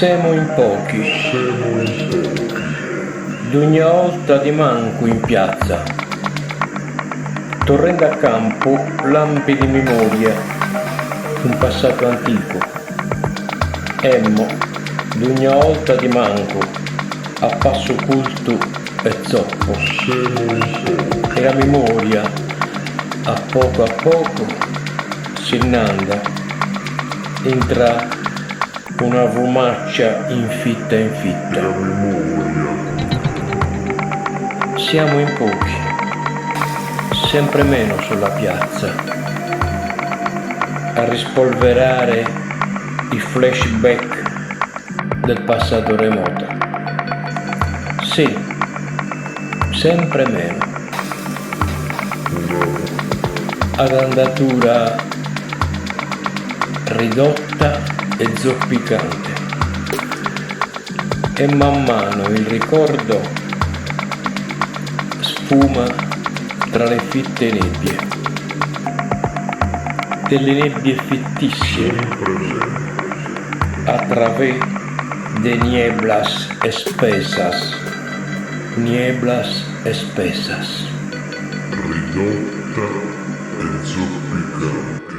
Siamo in pochi, d'ogni volta di manco in piazza, torrendo a campo lampi di memoria d'un passato antico. Emmo, d'ogni volta di manco, a passo culto e zoppo, e la memoria, a poco, si innanda, entra una rumaccia in fitta. Siamo in pochi, sempre meno sulla piazza, a rispolverare i flashback del passato remoto. Sì, sempre meno. Ad andatura ridotta e zoppicante, e man mano il ricordo sfuma tra le fitte nebbie, delle nebbie fittissime, a través de nieblas espesas, ridotta e zoppicante.